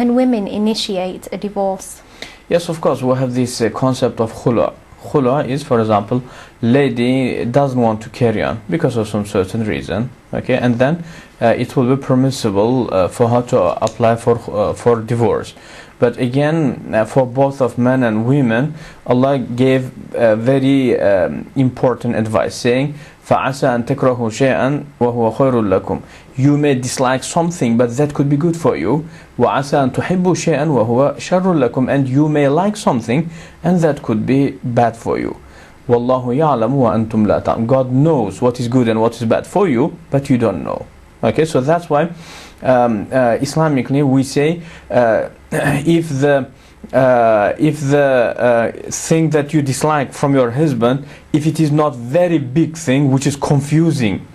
Can women initiate a divorce? Yes, of course. We have this concept of khula. Khula is, for example, lady doesn't want to carry on because of some certain reason, okay, and then it will be permissible for her to apply for divorce. But again, for both of men and women, Allah gave very important advice, saying, فَعَسَى أَن تَكْرَهُ شَيْئًا وَهُوَ خَيْرٌ لَكُمْ. You may dislike something, but that could be good for you. وَعَسَى أَن تُحِبُّوا شَيْئًا وَهُوَ شَرٌ لَكُمْ. And you may like something, and that could be bad for you. وَاللَّهُ يَعْلَمُ وَأَنْتُمْ لَا تَعْلَمُونَ. God knows what is good and what is bad for you, but you don't know. Okay, so that's why Islamically we say if the thing that you dislike from your husband, if it is not very big thing which is confusing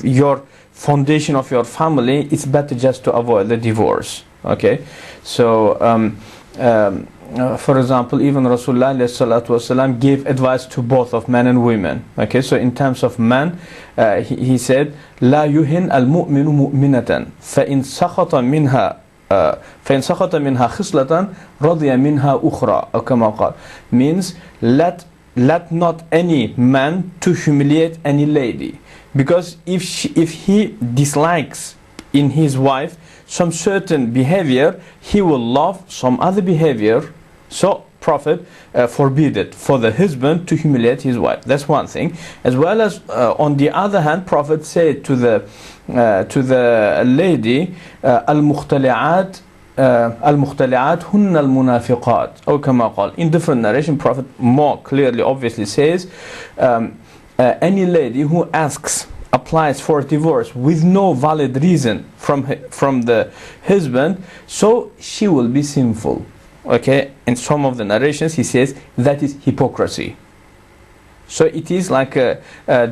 your foundation of your family, it's better just to avoid the divorce. Okay, so for example, even Rasulullah ﷺ gave advice to both of men and women. Okay, so in terms of men, he said, لا يهن المؤمن مؤمنة فإن سخط منها خصلة رضي منها أخرى أو كما قال. Means let not any man to humiliate any lady, because if he dislikes in his wife some certain behavior, he will love some other behavior. So Prophet forbid it for the husband to humiliate his wife. That's one thing. As well as on the other hand, Prophet said to the lady, al-mukhtali'at hunna al-munafiqat, or kama qal. In different narration, Prophet more clearly obviously says, any lady who applies for divorce with no valid reason from the husband, so she will be sinful. Okay, in some of the narrations he says that is hypocrisy. So it is like a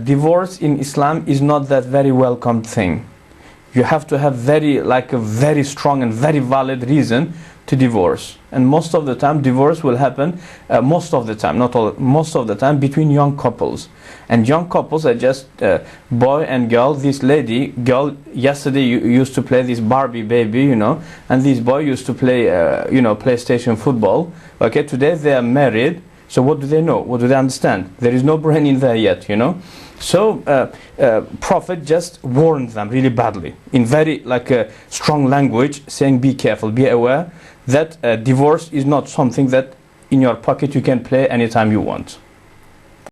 divorce in Islam is not that very welcome thing. You have to have a very strong and very valid reason to divorce. And most of the time divorce will happen, most of the time, not all, most of the time between young couples. And young couples are just boy and girl. This girl yesterday used to play this Barbie baby, and this boy used to play PlayStation football. Okay, today they are married. So what do they know? What do they understand? There is no brain in there yet, So Prophet just warned them really badly in very strong language, saying be careful, be aware that divorce is not something that in your pocket you can play anytime you want.